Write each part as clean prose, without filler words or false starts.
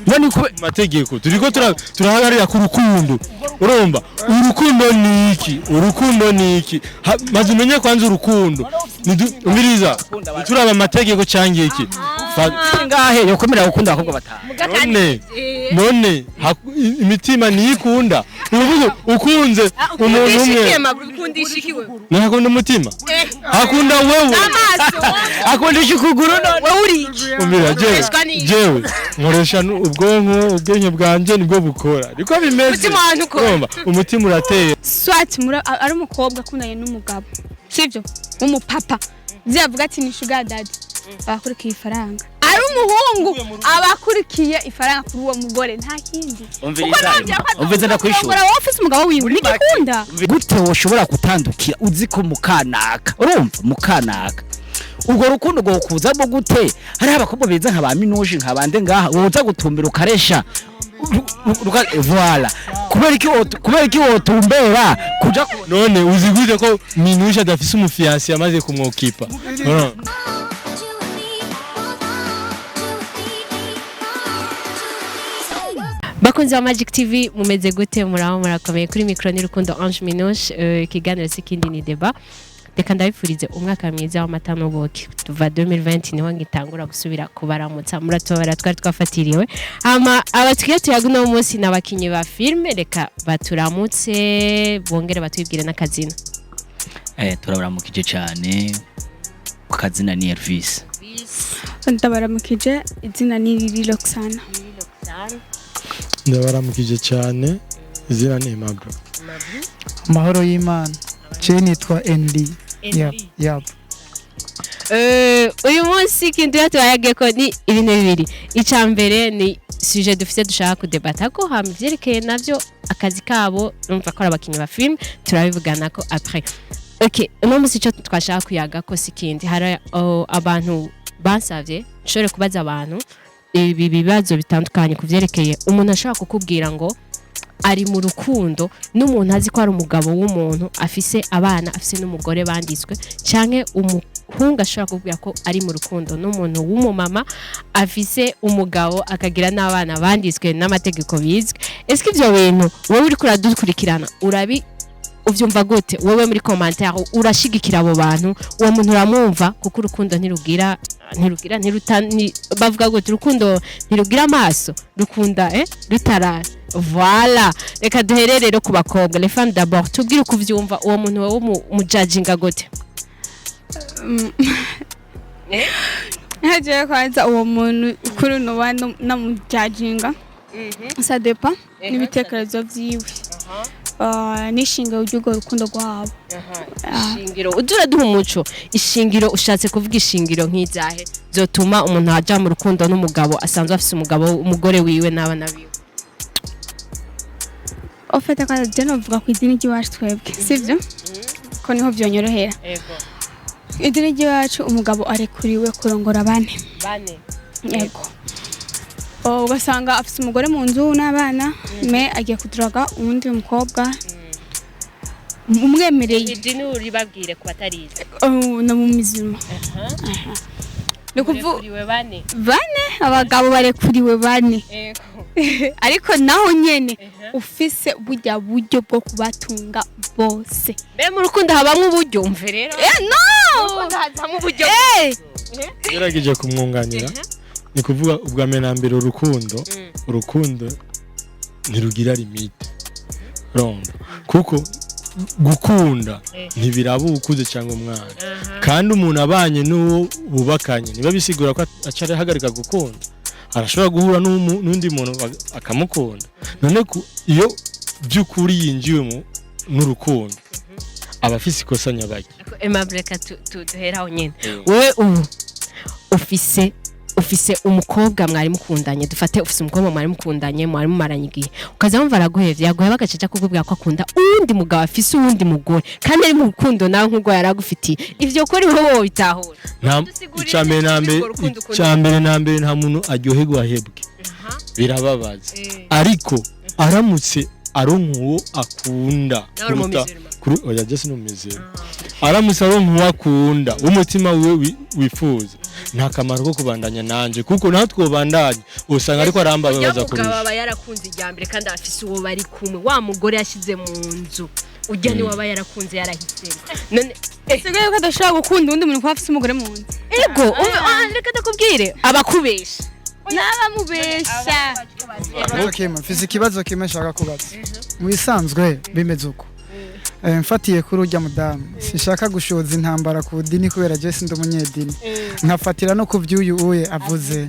nani ku mategeko turiko turahagarira ku rukundo urumva urukundo niki maze umenye kwanza urukundo umiriza turaba amategeko canke iki ngahe yokomera gukunda abakobwa batanu none imitima niyikunda uvuga ukunze umuntu umwe nakunda umutima akunda wewe akunda ikuguru none uri umira jewe nkoresha ubwonko bwanje nibwo bukora niko bimeze umutima urateye swat ari umukobwa akundanye n'umugabo sivyo umupapa zivuga ati ni sugar daddy abakurikiye ifaranga ari umuhungu abakurikiye ifaranga kuri uwo mugore nta kindi umviza ndakwishura office umugabo wiwe nigikunda gute woshobora gutandukira uziko mukanaka urumva mukanaka ubwo rukundo go kuzamo gute hari abakobwa beza nka ba minuje nka bande ngaha woza gutumbira ukaresha voilà kubera iki wotumbera kuja none uziguze ko minuje adafise umufiance yamaze kumwokipa bakunzi wa Magic TV mumeze gute muraho murakomeye kuri micro ni Rukundo Ange Minouche ikiganiro sikindi ni deba reka ndabifurize umwaka mwiza w'amata n'ubuki tuva 2020 niho ngitangura gusubira kubaramutsa muratobara twari twafatiriwe abatwiye tuyaguno munsi nabakinyi ba filme reka baturamutse bongere batwibwire n'akazina turabaramukije cyane kazina ni Elvis ndabaramukije izina ni Roxana ndabaramukije cyane izina ni Mabro mahoro y'Imana je nitwa Enli yap uyu munsi kintu yatwaye ko ni ibintu bibiri icambere ni sujet dufite dushaka kudebata ko hamvyerekeye navyo akazi kabo numva ko abakinyi ba film turabivugana ko après okay uno munsi cyo twashaka kuyaga ko sikindi hari abantu bansavye nshobore kubaza abantu ibi bibazo bitandukanye kuvyerekeye umuntu ashaka kukubwira ngo ari mu rukundo n'umuntu azi ko ari umugabo w'umuntu afise abana afise n'umugore banditswe canke umuhungu ashobora kukubwira ko ari mu rukundo n'umuntu w'umumama afise umugabo akagira n'abana banditswe n'amategeko bizwe eske ivyo bintu wowe uri kuradukurikirana urabi uvyumva gute wowe muri commentaire urashigikira abo bantu uwo muntu uramwumva kuko urukundo ntirugira bavuga gute urukundo ntirugira amaso rukunda rutarara voilà reka duhererero ku bakobwa les femmes d'abord tubwire uko uvyumva uwo muntu wowe mujudginga gute haje kwanza uwo muntu kuri no bano namujudginga ça dépend n'ibitekerezo vyiwe nishingiro ry'ugo rukundo rwabo ishingiro udura duha umuco ishingiro ushatse kuvuga ishingiro nk'izahe zotuma umuntu aja mu rukundo n'umugabo asanzwe afise umugore wiwe n'abana biwe ofete kwa jeno vuga ku idini ry'iwacu twebwe sivyo ko niho vyonyorohera idini ry'iwacu umugabo arekuriwe kurongora bane yego ugasanga afite umugore mu nzu n'abana me agiye kuduraga uwundi mukobwa umwemereye idini uribabwire ku batarize na mu mizima rekuriwe bane abagabo barekuriwe bane ariko naho nyene ufise burya buryo bwo kubatunga bose be mu rukundo habamwe uburyo umve rero no urukundo hazamwe uburyo gerageje kumwunganira ni kuvuga ubwa menambere urukundo ntirugira limite romba kuko gukunda ntibiraba ukuze cyangwa umwana kandi umuntu abanye n'uwo bubakanye niba bisigura ko acari hagarika gukunda arashobora guhura n'undi muntu akamukunda none iyo by'ukuri yinjiye n'urukundo abafise ikosa nyabaki Aimable ka duheraho nyene wewe ufise umukobwa mwari mukundanye dufate ufise umukobwa mwari mukundanye mwari mumaranye igihe ukaza mumva araguhevye yaguhe bagacaca kukubwira ko akunda uwundi mugabo afise uwundi mugore kandi ari mu rukundo nawe nk'ubwo yaragufitiye ivyo kuri wowe bitahura icambere nambere nta muntu aryoherwa ahebwe birababaza ariko aramutse aronkuwo akunda kuri oya just no mizero aramusaro nkuwakunda umutima wiwe wifuza nta kamaro ko kubandanya nanje kuko naho twobandanye usanga ariko arambabaza kurusha umugabo aba yarakunze ijyambere kandi afise uwo bari kumwe wa mugore yashize mu nzu ujya ni waba yarakunze yarahisemo none sigaye ko adashobora gukunda undi muntu ko afise umugore mu nzu ego reka ndakubwire abakubesha n'abamubesha mfise ikibazo kimwe nshaka kubaza mu bisanzwe bimeze uko mfatiye kuri urya mudamu sishaka gushoza intambara ku dini kubera je sindi umunyedini nkafatira no ku vyuyu uye avuze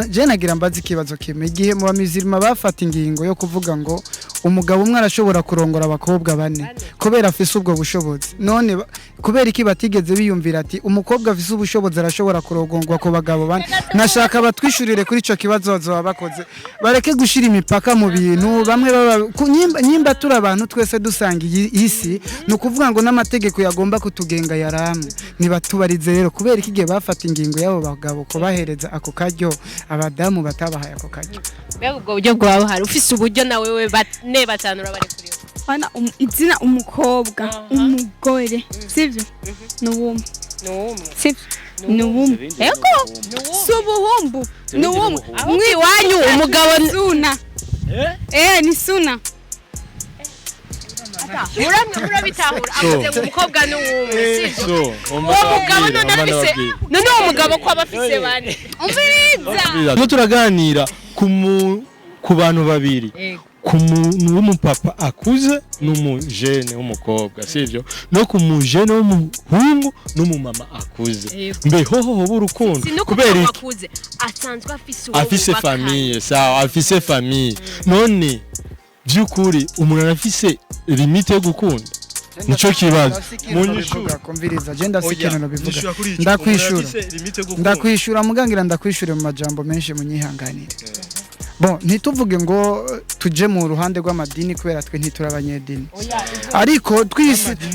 je nagira mbaza ikibazo kimwe igihe mu bamizirima bafata ingingo yo kuvuga ngo umugabo umwe arashobora kurongora abakobwa bane kubera afise ubwo bushobozi none kubera iki batigeze biyumvira ati umukobwa afise ubushobozi arashobora kurongorwa ku bagabo bane nashaka batwishurire kuri ico kibazo bazoba bakoze bareke gushira imipaka mu bintu bamwe nyimba turi abantu twese dusanga isi nukuvuga ngo n'amategeko yagomba kutugenga yaramwe nibatubarize rero kubera iki gihe bafata ingingo yabo bagabo ko bahereza ako karyo abadamu batabahaye ako karyo mbega ubwo buryo bwawe hari ufise uburyo nawe we bane batanu urabari kuri yo bana izina umukobwa umugore sivyo n'ubumwe sivyo n'ubumwe ego subuhumbu n'ubumwe mwiwanyu umugabo suna ni suna urabitahura avuze ngo umukobwa n'uwumwe sivyo uwo mugabo none afise none uwo mugabo ko abafise bane umviriza no turaganira ku bantu babiri ku muntu w'umupapa akuze n'umujene w'umukobwa sivyo no ku mujene w'umuhungu n'umumama akuze mbe hoho urukundo kubera akuze asanzwe afise famille sawa afise famille none byukuri umuntu afise limite yo gukunda nico kibazo munyishura kumviriza je ndasikena no bivuga ndakwishura mugangira ndakwishura mu majambo menshi munyihanganire bon ntituvuge ngo tuje mu ruhande rw'amadini kubera twe ntiturabanyedini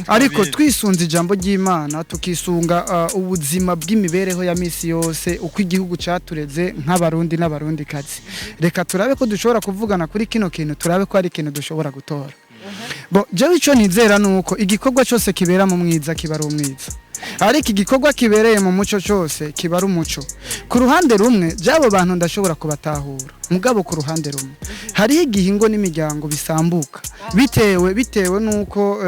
ariko twisunze ijambo ry'Imana tukisunga ubuzima bw'imibereho ya misi yose uko igihugu catureze nk'abarundi n'abarundi kazi reka turabe ko dushobora kuvugana kuri kino kintu turabe ko ari ikintu dushobora gutora bo jewe ico nizera nuko igikorwa cyose kibera mu mwiza kibara umwiza ariko igikorwa kibereye mu muco cyose kibara umuco ku ruhande rumwe jabo bantu ndashobora kubatahura mugabo ku ruhande rumwe hari igihingo n'imiryango bisambuka bitewe nuko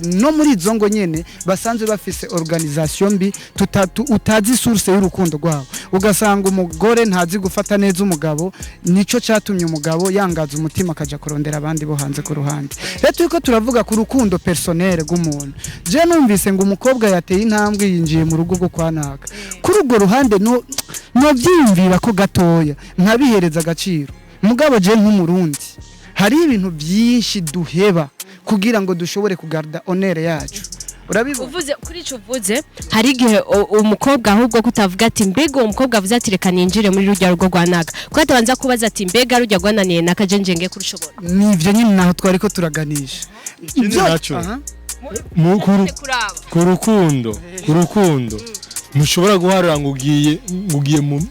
no muri izo ngo nyene basanzwe bafise organisation mbi utazi source y'urukundo rwabo ugasanga umugore ntazi gufata neza umugabo nico cyatumye umugabo yangaza umutima akaja kurondera abandi bo hanze ku ruhande rero yuko turavuga ku rukundo personnel rw'umuntu je numvise ngo umukobwa yateye intambwe yinjiye mu rugo rwo kwanaka kuri urwo ruhande no byiyumvira ko gatoya nkabihereza agaciro mugabo je nk'umurundi hari ibintu byinshi duheba kugira ngo dushobore kugarda honere yacu uvuze kuri ico uvuze hari igihe umukobwa ahubwo kutavuga ati mbega uwo mukobwa avuze ati reka ninjire muri rujya rugo rwanaga ko atabanza kubaza ati mbega rujya rwananiye nakajenjenge kurushobora nivyo nyine naho twari ko turaganisha ikindi naco ku rukundo ntushobora guharura ngo ugiye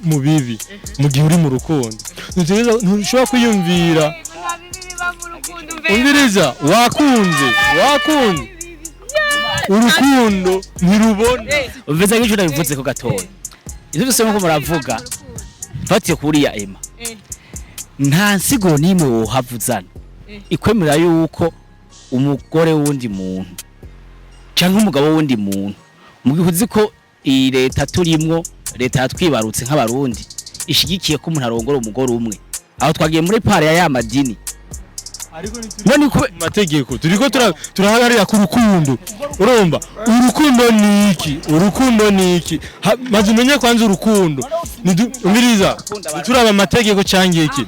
mu bibi mu gihe uri mu rukundo ntushobora kwiyumvira umviriza wakunze urukundo ntirubona uvuze nk'icyo nabivuze ko gatoya ivyo byose nko muravuga fatiye kuri ya Emma nta nsiguro n'imwe wohavuzana ikwemera yuko umugore wundi muntu cyangwa umugabo wundi muntu mugihuzi ko iyi leta turimwo leta yatwibarutse nk'abarundi ishigikiye ko umuntu arongora umugore umwe aho twagiye muri pare ya madini none ku mategeko turiko turahagarira ku rukundo urumva urukundo niki maze umenye kwanza urukundo umiriza turaba amategeko canke iki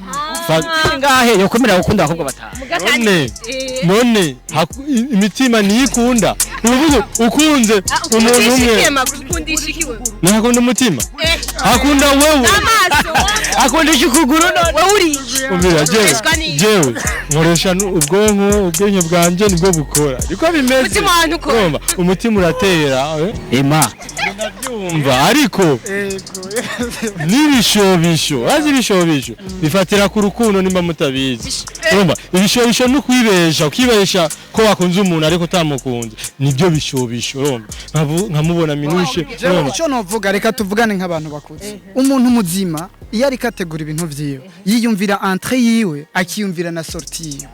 ngahe yokomera gukunda abakobwa batanu none imitima niyikunda uvuze ukunze umuntu umwe nakunda umutima akunda wewe akunda ikuguru wewe uri umira jewe nkoresha ubwonko bwanje nibwo bukora niko bimeze umutima uratera Emma ndabyumva ariko n'ibishobisho azi ibishobisho bifatira ku rukundo nimba mutabizi urumva ibishobisho no kwibesha ukibesha ko wakunze umuntu ariko utamukunze nibyo bishobisho urumva nkamubona minushe icyo novuga reka tuvugane nk'abantu bakuze umuntu muzima iyo ari kategura ibintu vyiwe yiyumvira entrée yiwe akiyumvira na sortie yiwe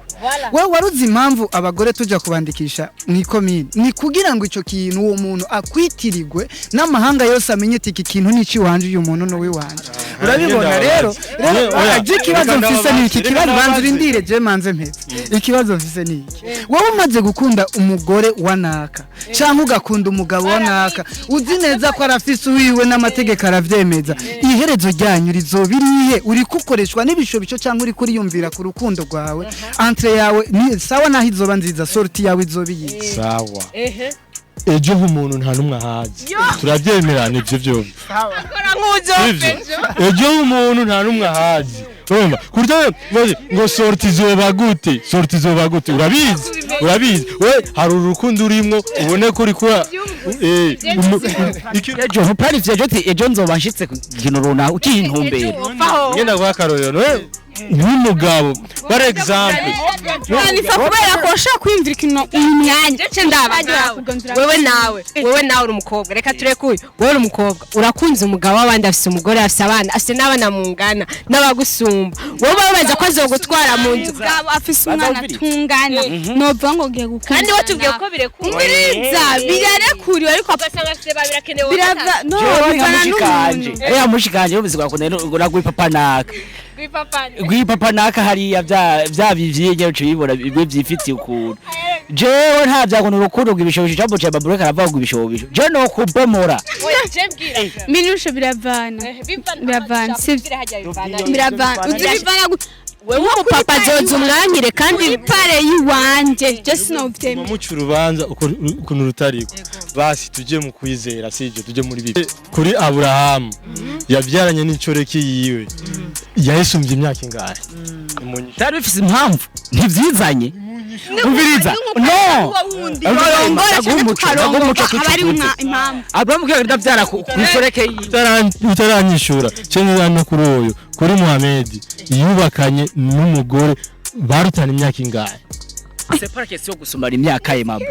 wewe waruzi impamvu abagore tujya kubandikisha mw'ikomine ni kugira ngo ico kintu uwo muntu akwitirirwe n'amahanga yose amenye iki kintu n'iki wanje uyu muntu no wiwanje urabibona rero ikibazo mfise ni iki kibazo banze urindire je manze mpetse ikibazo mfise ni iki wowe umaze gukunda umugore wanaka canke ugakunda umugabo wanaka uzi neza ko arafise uwiwe n'amategeko aravyemeza iherezo ryanyu rizobirihe uri kukoreshwa n'ibishobisho canke uri kuriyumvira ku rukundo rwawe entre yawe ni sawa naho izoba nziza sorti yawe izobiye sawa ejo umuntu nta numwe ahazi turabyemerana ivyo byose ejo umuntu nta numwe ahazi urumva kurya ngo sorti zoba gute urabizi we hari urukundo urimo ubone ko uri kuba ejo hopari ejo nzoba nshitse ku kintu runaka ukintumbera ngenda kwa karorero n'umugabo par exemple nifa kubera ko ushaka kwimvira ikintu umwanya wewe nawe uri umukobwa reka tureke uyu wewe uri umukobwa urakunze umugabo w'abandi afise umugore afise abana afise n'abana mungana n'abagusumba wowe babaza ko azogutwara mu nzu afise umwana tungana nova ngo giye gukunda kandi watubwiye ko birekuriwe birarekuriwe ariko ugasanga afise babirakenewe birava no bivana n'umuntu mushikanje ubizi kwa kunene uragwi papa naka Gwipapa naka hariya vya bivyiye uco bibona bimwe vyifitiye ukuntu jewe nta vyakuntu urukundo rw'ibishobisho cyangwa cya babure karavuga ngo ibishobisho je no kubomora minusho biravana biravana wewe umupapa zoza umwanyire kandi pare yiwanje just no vyeme mucu rubanza ukuntu rutariko basi tuje mu kwizera sije tuje muri bibi kuri Abraham yavyaranye n'incoreki yiwe yahisumbye imyaka ingahe tari bifise impamvu ntivyizanye umviriza no Abraham kyo ndavyara ku incoreki utaranyishura cenye no kuri uyu kuri Muhammad yubakanye n'umugore barutana imyaka ingahe c'est pas question gusumara imyaka ye mama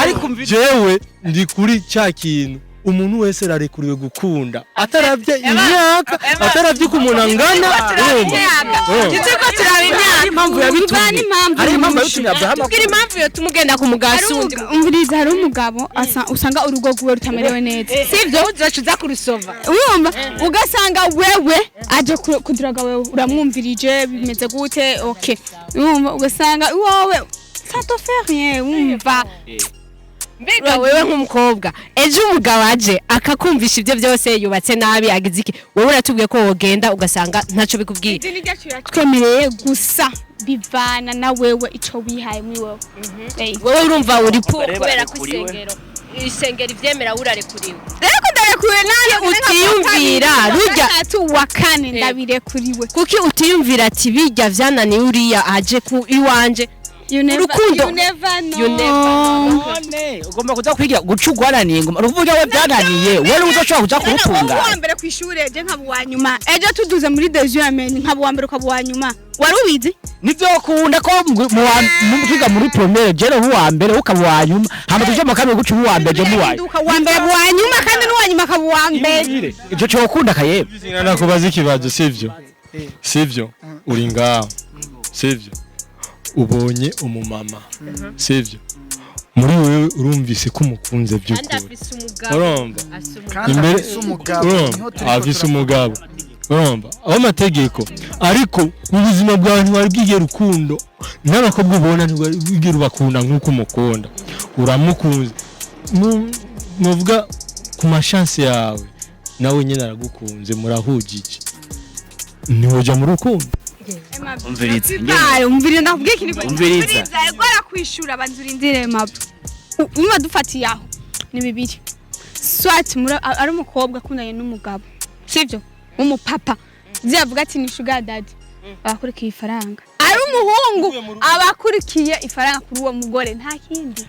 ariko jewe ndi kuri cya kintu umuntu wese ararekuriwe gukunda ataravye imyaka ataravye kumuntu angana giteko turaba imyaka impamvu yabitumye ari impamvu yabitumye Abraham kugira impamvu yo tumugenda ku mugasundi umviriza hari umugabo usanga urugo rwe rutamerewe neza sivyo uzacuza kurusova urumva ugasanga wewe aje kuduraga wewe uramwumvirije bimeze gute okay urumva ugasanga wowe ça te fait rien umva mbega wewe nk'umukobwa ejo umugabo aje akakumvisha ibyo byose yubatse nabi agize iki wowe uratubwiye ko wogenda ugasanga ntaco bikubwiye twemereye gusa bivana na wewe ico wihaye muri wewe wowe urumva uri kubera ko isengero ivyemera urarekuriwe reko ndarekuriwe nawe utiyumvira rujya wa kane ndabirekuriwe kuki utiyumvira ati bijya vyananiye uriya aje ku iwanje urukundo you never know ugomba kuza kwigira gucugwaraniye ngoma uruvuga we byananiye wewe uzoshobora kuza kurutunga wa mbere kwishure je nkabo wa nyuma ejo tuduze muri deuxième nkabo wa mbere ukabo wa nyuma warubizi nivyo kunda ko mu kwiga muri première je no wa mbere ukabo wa nyuma hama tuje makame gucu wa mbere je mu wa mbere wa nyuma kandi no wa nyuma akabo wa mbere ijo cyo kunda kayebe zingana kubaza ikibazo sivyo uri ngaho sivyo ubonye umumama sivyo muri wewe urumvise ko umukunze by'ukuri urumva imbere afise umugabo urumva aho mategeko ariko ubuzima bwawe ntibwigera urukundo n'abakobwa ubona ntibwigera ubakunda nk'uko umukunda uramukunze muvuga ku mashansi yawe nawe nyine aragukunze murahugije ntiwoja mu rukundo umviriza ndavuga ikintu umviriza egora kwishura banzurindire mabwo umwe dufatiye aho ni bibiri swat ari umukobwa akundanye n'umugabo sivyo umupapa ziyavuga ati ni sugar daddy akurikiye ifaranga ari n'umuhungu abakurikiye ifaranga kuri uwo mugore nta kindi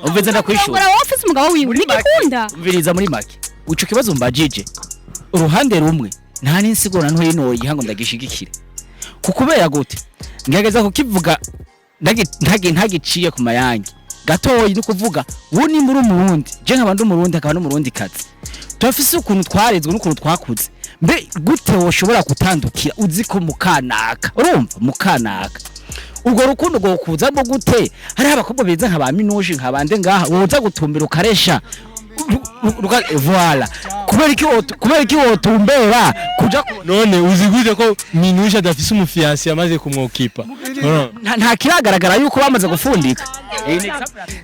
umviriza ndakwishura wowe ufise umugabo wiwe ntigikunda umviriza muri make uco kibazo mbajije uruhande rumwe nta n'insiguro nto yinoye ihango ndagishigikire kukubera gute ngegeza kukivuga ntagiciye ku mayange gatoyi no kuvuga ubu ni muri umurundi je nkaba ndi umurundi akaba n'umurundi kazi turafise ukuntu twarezwe n'ukuntu twakuze mbe gute woshobora gutandukira uzi ko mukanaka urumva mukanaka ubwo rukundo go kuza rwo gute hari abakobwa beza nka ba minoje nkabande ngaha woza gutumbira ukaresha voilà kubera iki wotumbera kuja none uzigwije ko minuje adafise umufiance yamaze kumwokipa nta kiragaragara yuko bamaze gufundika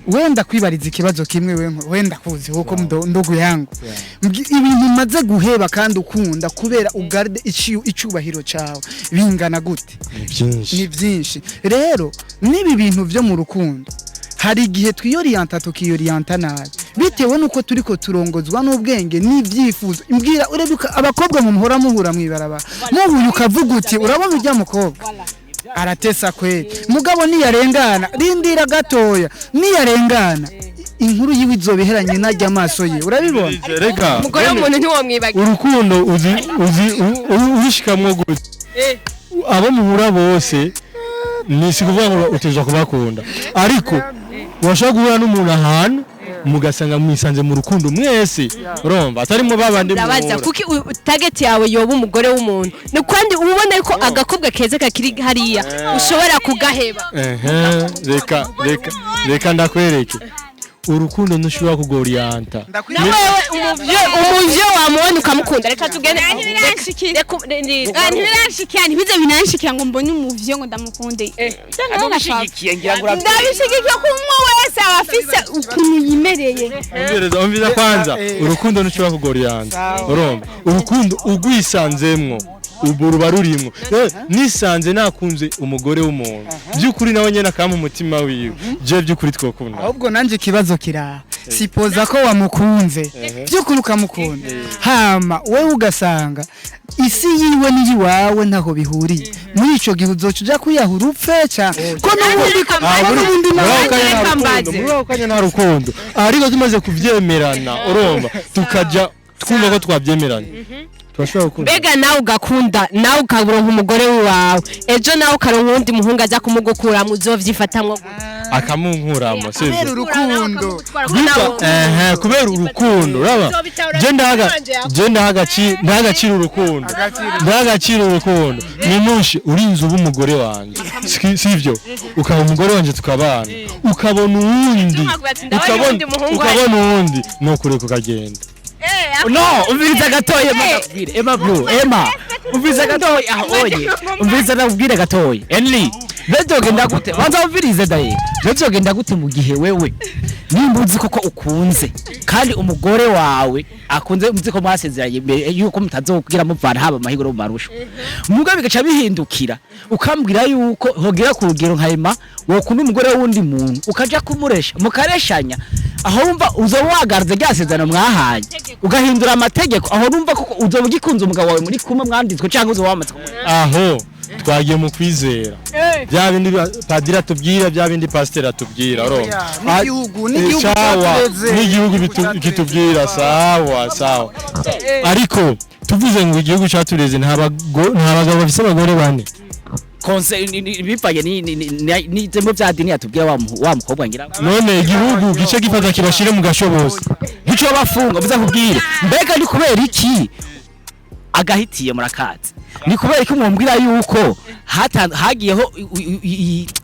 wenda kwibariza ikibazo kimwe wenda kuzi huko ndogo yangu ibintu maze guheba kandi ukunda kubera ugarde icubahiro cawe bingana gute ni byinshi rero nibi bintu byo mu rukundo hari igihe twiyorienta tukiyorienta nabi bitewe nuko turiko turongozwa n'ubwenge n'ivyifuzo imbwira urebuka abakobwa mu muhora muhura mwibaraba muhuye ukavuga uti urabona ujya mukobwa aratesa kweli mugabo niyarengana rindira gatoya niyarengana inkuru yiwe izobiheranye najya amaso ye urabibona reka umugore w'umuntu ntiwomwibagira urukundo uzi ubishikamwo gute abo muhura bose nisi kuvuga ngo uteza kubakunda ariko washaka guhura n'umuntu ahantu mugasanga mwisanze mu rukundo mwese urumva atarimo babandi ndabaza kuki target yawe yoba umugore w'umuntu ni kandi ubona ko agakobwa keza kakiri hariya ushobora kugaheba reka ndakwereke urukundo ntushobora kugoriyanta nawe umuvyo wamubona ukamukunda reka tugende ntibiranshikiye ntibize binanshikiye ngo mbone umuvyo ngo ndamukunde ndabishigikiye ko umwe wese abafise ukuntu yimereye umviriza kwanza urukundo ntushobora kugoriyanta urumva urukundo ugwisanzemwo ubu ruba rurimwo nisanze nakunze umugore w'umuntu by'ukuri nawe nyene akampa umutima wiwe je by'ukuri twokunda ahubwo nanje kibazo kira sipoza ko wamukunze by'ukuri ukamukunda hama wewe ugasanga isi yiwe n'iri wawe ntaho bihuriye muri ico gihe uzoca kwiyahura upfe ko n'ubundi muri nta rukundo ariko tumaze kuvyemerana urumva tukaja twumva ko twavyemerana mbega nawe ugakunda nawe ukaburonka umugore wawe ejo nawe ukaronka uwundi muhungu aza kumugukura muzovyifatamwo akamunkuramo kubera urukundo kubera urukundo uraba je ndagacira urukundo nimushi urinze ubu umugore wanje sivyo ukaba umugore wanje tukabana ukabona uwundi no kureka ukagenda no umviriza gatoye magabwire Emma umviriza gatoye ahoye umviriza ndabwire gatoye Enli bezogenda gute banza umvirize daye bezogenda gute mu gihe wewe nimbuzi koko ukunze kandi umugore wawe akunze umzi ko mwasezeranye imbere yuko mutazokubwira muvana haba amahigoro mu marusho umugabo bigaca bihindukira ukambwira yuko hogera ku rugero nka Emma wokunda umugore w'undi muntu ukaja kumuresha mukareshanya aho wumva uzowagarze ryasezerano mwahanye ugahindura amategeko aho numva koko uzobugikunze umugabo wawe muri kumwe mwanditswe cyangwa uzowamaze aho twagiye mu kwizera bya bindi padiri atubwira bya bindi pasiteri atubwira n'igihugu kitubwira sawa ariko tuvuze ngo igihugu cyatureze nta bagabo bafise abagore bane bipanye ni zembo bya dini yatubwira wa mukobwa ngira none igihugu gice gifata kirashire mu gashobozi ntico bafunga biza kubwira mbega ni kubera iki agahitiye murakazi ni kubera ko mwumvira yuko hagiyeho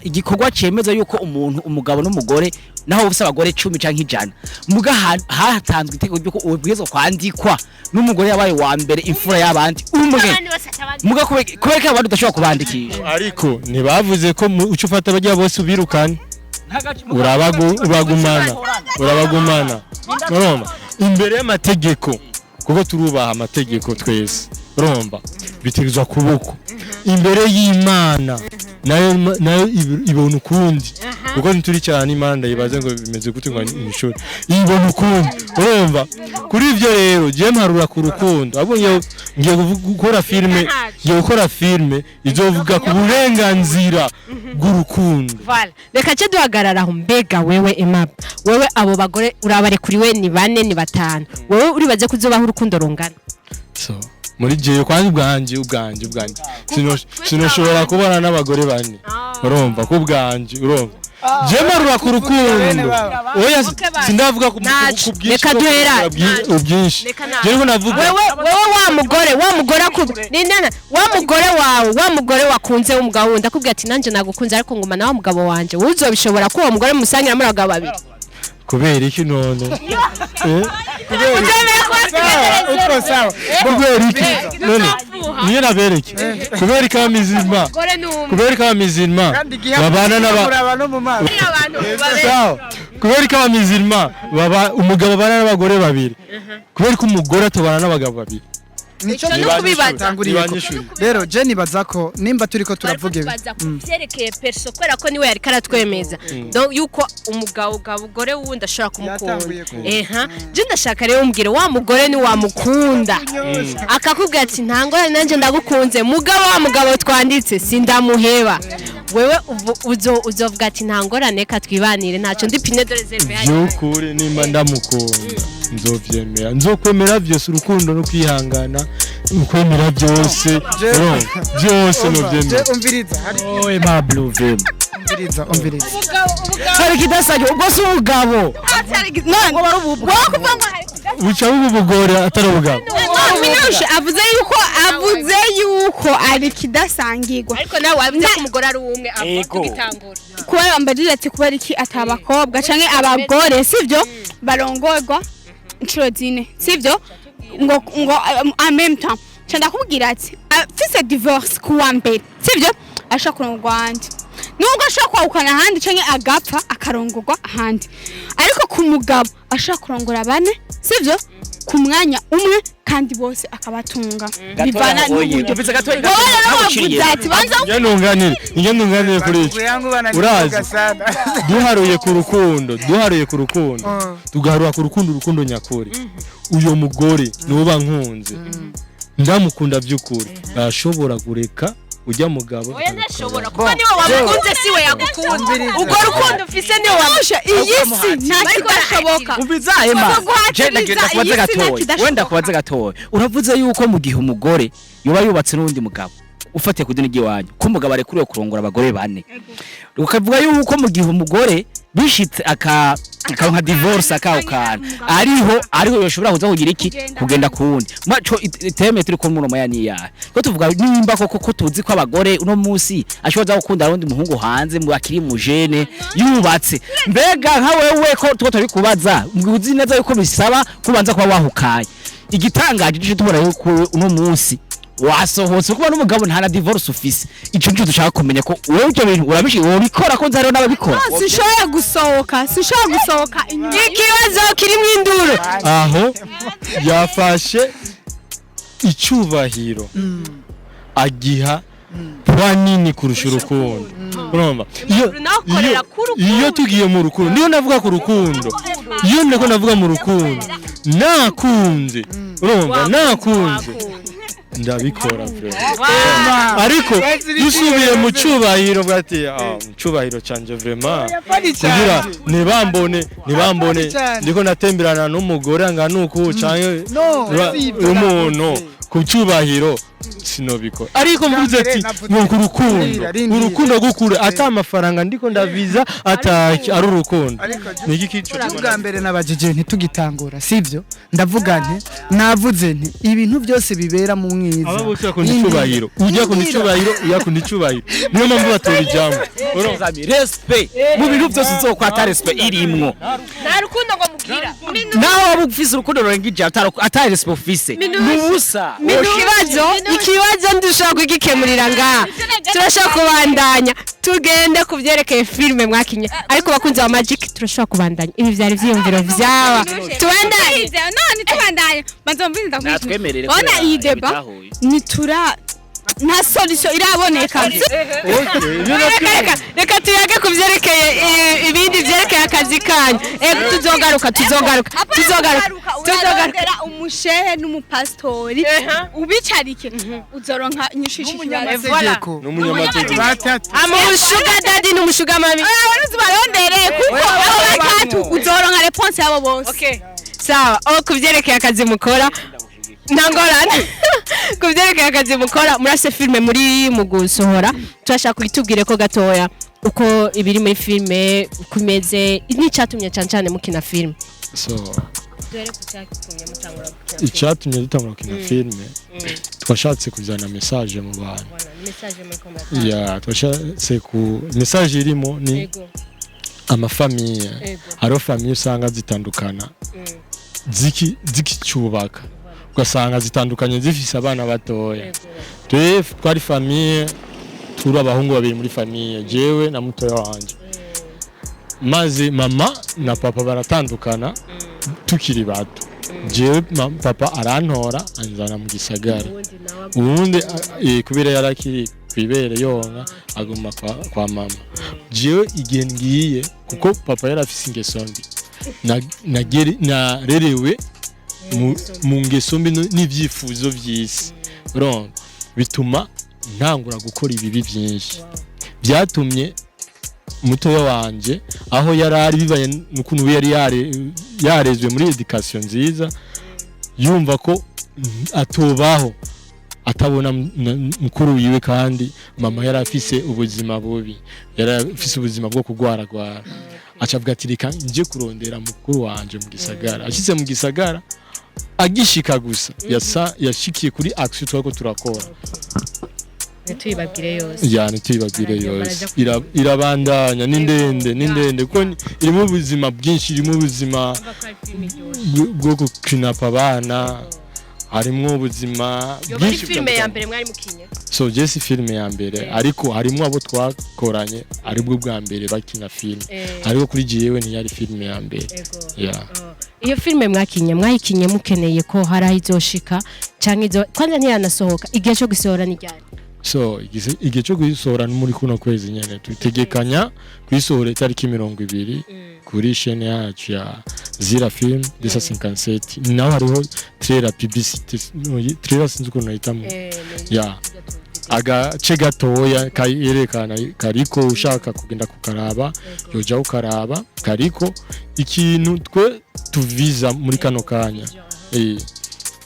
igikorwa cemeza yuko umuntu umugabo n'umugore naho ufise abagore 10 canke 100 muga hatanzwe itegeko ryuko ubwizo kwandikwa n'umugore yabaye wa mbere imfura y'abandi umwe muga kubera ko abantu udashobora kubandikisha ariko ntibavuze ko ucufata abajya bose ubirukane urabagumana urumva imbere y'amategeko kuko turubaha amategeko twese urumva bitegerezwa kuboko imbere y'Imana nayo ibona ukundi kuko ntituri cyane imanda yibaze ngo bimeze gute ngo imishuri ibona ukundi urumva kuri ivyo rero je mparura ku rukundo abo ngiye gukora filme izovuga ku burenganzira bw'urukundo voilà reka cyo duhagarara aho mbega wewe Aimable wewe abo bagore urabare kuri we ni 4 ni 5 wewe uribaze kuzobaho urukundo rungana so muri jeyo kwanje ubwanje sinoshobora kubana n'abagore 4 urumva ko ubwanje urumva je marura ku rukundo oya sindavuga ku reka duhera ubwinshi je ngo navuga wewe wa mugore nindana wa mugore wakunze umugabo ndakubwira ati nanje nagukunze ariko nguma na wa mugabo wanje uzobishobora ko uwo mugore musangira muri abagabo babiri kubera iki none niyo nabereke kubera kamizima babana baba umugabo babana n'abagore babiri kubera ko umugore atobana n'abagabo babiri rero Jenny bazako nimba turiko turavuga byerekeye perso kwera ko niwe yari karatwemeza donc yuko umugabo gabugore wundi ashaka kumukunda je ndashaka rero umbwire wa mugore ni wamukunda akakubwira ati ntangore nanje ndagukunze mugabo wa mugabo twanditse sindamuheba wewe uzovuga ati ntangorane ka twibanire ntaco ndi pine de reserve y'ukuri nimba ndamukunda nzovyemera nzokwemera byose urukundo no kwihangana ukwemera byose novyemera umviriza Aimable uvema umviriza hari kidasage ubwo si ubugabo buca ubugore atari ubugabo avuze yuko ari kidasangirwa ariko nawe wavuze ko umugore ari umwe agitangura kuba bambajije ati kuba iki atabakobwa canke abagore sivyo barongorwa inshuro zine sivyo ngo en même temps cyanda kubwira ati fise divorce kuwa mbere sivyo ashaka kurongorwa ahandi nubwo ashaka kwahukana ahandi canke agapfa akarongorwa ahandi ariko ku mugabo ashaka kurongora 4 sivyo ku mwanya umwe kandi bose akabatunga bivana n'uburyo bivuze gatoyi ntunganire kuri iki urazi duharuye ku rukundo tugaharura ku rukundo nyakuri uyo mugore nuba nkunze ndamukunda by'ukuri ashobora kureka ujya mugabo oya ntashobora kuba niwe wamukunze siwe yagukunze ubwo rukundo ufise niwe wamusha iyisi ntakidashoboka umviza Aimable je ndagira kubaza gatoyi wenda kubaza gatoyi uravuze yuko mu gihe umugore yoba yubatse n'undi mugabo ufatiye ku dini giwanyu ko umugabo arekuriwe kurongora abagore 4 ukavuga yuko mu gihe umugore bishitse nka divorce akawukana ariho yoshobora kuza kugira iki kugenda kuwundi maco iteme turi ko muno maya niya ko tuvuga nimba koko tuzi ko abagore uno munsi ashobora gukunda arundi muhungu hanze mu akiri mu jene yubatse mbega nka wewe ko turi kubaza uzi neza yuko bisaba kubanza kuba wahukaye igitangaje cyo tubona yuko uno munsi wasohotse kuba n'umugabo nta na divorce ufise ico cyo dushaka kumenya ko wowe ibyo bintu urabishi ubikora ko nzaro n'ababikora sinshobora gusohoka ikibazo kiri mu induru aho yafashe icubahiro agiha nini kurusha urukundo urumva iyo tugiye mu rukundo niyo navuga ku rukundo iyo nako navuga mu rukundo nakunze urumva nakunze ndabikora ariko dusubiye mu cyubahiro bwati cyubahiro canje vraiment kugira nibambone ndiko natemberana n'umugore nganuko canke umuntu ku cyubahiro sinobikora ariko mvuze ati ngo urukundo gukure ata amafaranga ndiko ndaviza ataki ari urukundo niki kico bwa mbere nabajije ntitugitangura sivyo ndavuga nti navuze nti ibintu byose bibera mu mwiza aba bose ko nicubahiro ujya ku nicubahiro uya ku nicubahiro niyo mpamvu batora ijambo urozami respect mu bintu byose uzokwata respect irimwo nta rukundo ngo mugira naho abufise urukundo rurengije atari respect ufise nubusa ikibazo ndushaka kugikemurira ngaha turashaka kubandanya tugende kuvyerekeye filme mwakinye ariko bakunze wa magic turashaka kubandanya ibi vyari vyiyumviro vyaba tubandanye none tubandanye bazomviriza natwemerere ona iyi deba nitura nta solution iraboneka. Reka tuyage kuvyerekeye ibindi vyerekeye akazi kanyu. Tuzogaruka. Umushehe n'umupastori ubicarike uzoronka nyishishije umunyamategeko amushuga daddy n'umushuga mami. Barondere kuko abo batatu uzoronka response yabo bose. Okay. Sawa, kuvyerekeye akazi mukora ntangorana. Kuvyerekeye akazi mukora murase filme muri mu gusohora turashaka kwitubwire ko gatoya uko ibiri muri filme kumeze n'icyatumye cyane mukina filme. So Dore kucyatumye mutangura gukina. icyatumye dutangura gukina filme twashatse kuzana message mu bantu. Message muri combat. Ya twashatse ku message irimo ni amafamiye. Haro famille usanga zitandukana. Zikicyubaka. Ugasanga zitandukanye zifise abana batoya. Twari famille turi abahungu babiri muri famille jewe na mutoya wanje. Maze mama na papa baratandukana tukiri bato. Jewe papa arantora anzana mu gisagara. Ubundi kubera yarakiri kwibere yonka aguma kwa mama. Jewe igihe ngiye kuko papa yarafise ingeso mbi. Narerewe mu ngeso mbi n'ivyifuzo vy'isi. Urumva bituma ntangura gukora ibibi byinshi. Byatumye mutoya wanje aho yarari bibaye n'ukuntu yari yarezwe muri education nziza yumva ko atobaho atabona mukuru wiwe kandi mama yarafise ubuzima bubi yarafise ubuzima bwo kugwaragwara acavuga ati reka nje kurondera mukuru wanje mu gisagara ashitse mu gisagara agishika gusa yashikiye kuri action twako turakora Nitubibabwire yose irabandanya n'indende ko irimo ubuzima bwinshi irimo ubuzima bwo gukinapa abana harimo ubuzima bwinshi filme ya mbere mwari mukinye so Jesse filme ya mbere ariko harimo abo twakoranye aribwo bwa mbere bakina filme ariko kuri jewe ni yari filme ya mbere iyo filme mwayikinye mukeneye ko hari izoshika canke kwanza ntiyanasohoka igihe cyo gusohora ni ryari so igihe cyo gusohora muri kuno kwezi nyene tutegekanya kwisohora itariki 20 kuri chaîne yacu ya Zira Film 257 naho hariho trailer publicity trailer sinzi ko nayitamo agace gatoya kayerekana kariko ushaka kugenda kukaraba yoja ukaraba kariko ikintu twe tuviza muri kano kanya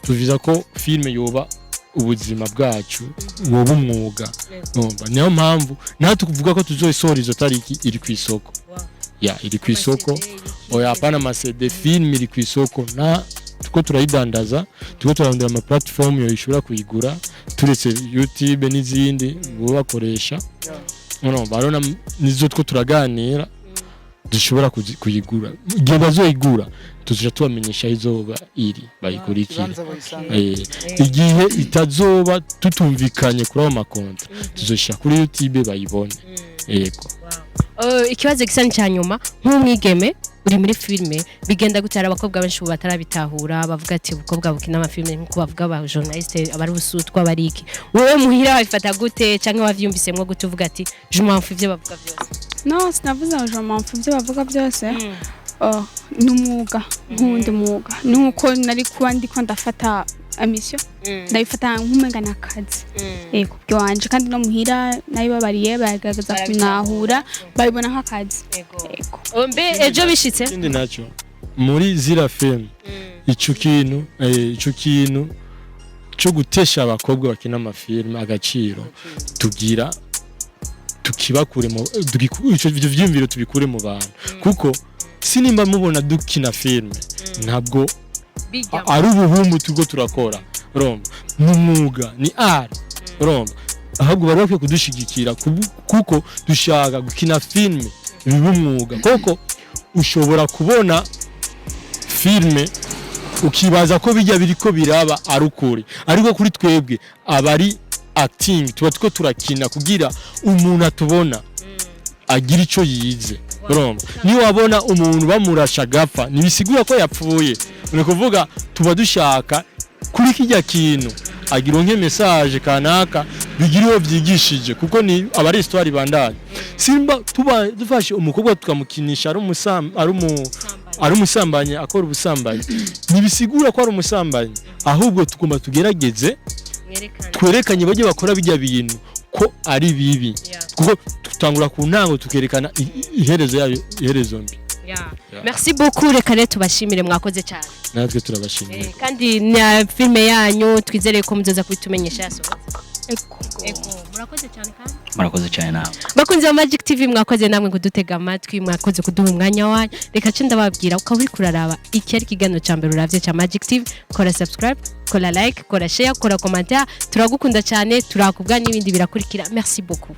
tuviza ko filme yoba ubuzima bwacu woba umwuga numva niyo mpamvu natwe kuvuga ko tuzoyisohora izo tariki iri ku isoko iri ku isoko oya apana masede film iri ku isoko na tuko turayidandaza tuko turarondera ama platform yo ishobora kuyigura turetse YouTube n'izindi bo bakoresha barona nizo two turaganira dushobora kuyigura igihe bazoyigura tuzoja tubamenyesha izoba iri bayikurikira igihe itazoba tutumvikanye kuri ayo makontra tuzoshira kuri YouTube bayibone yego ikibazo gisa cyanyuma nk'umwigeme uri muri filme bigenda gutara abakobwa benshi batarabitahura bavuga ati ubukobwa bukina amafilme nkuko bavuga ba journaliste abari busutwa bariki wowe muhira wabifata gute canke wavyumvisemwe gute uvuga ati je m'enfu ivyo bavuga byose no sinavuze je m'enfu ivyo bavuga byose n'umwuga nk'undi mwuga nuko nari kuba ndiko ndafata amisyo ndabifata nk'umenga nakazi kubyo wanje kandi no muhira nayibabariye bagaragaza kunahura babibona nk'akazi mbe ejo bishitse ikindi naco muri Zira Film ico kintu cyo gutesha abakobwa bakina amafilme agaciro tugira tukibakure mu ico vyimviro tubikure mu bantu kuko sinimba mubona dukina filme ntabwo ari ubuhumbu tugo turakora romba n'umwuga ni art romba ahubwo bari bakwiye kudushigikira kuko dushaka gukina filme bibumwuga koko ushobora kubona filme ukibaza ko bijya biriko biraba arukuri ariko kuri twebwe abari acting tuba tuko turakina kugira umuntu atubona agira ico yize romba ni wabona umuntu bamurasha gapfa nibisigura ko yapfuye ni kuvuga tuba dushaka kuri kijya kintu agironke message kanaka bigiriwe byigishije kuko ni abari histoire bandanye simba dufashe umukobwa tukamukinisha ari umusambanyi akora ubusambanyi nibisigura ko ari umusambanyi ahubwo tugomba tugerageze twerekanye bajye bakora bijya bintu ko ari bibi kuko tutangura ku ntango tukerekana iherezo mbi. Merci beaucoup reka rero tubashimire mwakoze cyane natwe turabashimira kandi na filme yanyu twizere ko muzoza kubitumenyesha yasohotse. Murakoze cyane kandi murakoze cyane nawe bakunze ba Magic TV mwakoze namwe kudutega amatwi mwakoze kuduha umwanya wanyu reka cyo ndababwira uko uri kuraraba iki ari kigano cyambere uravye cha Magic TV kora subscribe kora like kora share kora commentaire turagukunda cyane turakubwa n'ibindi birakurikira merci beaucoup.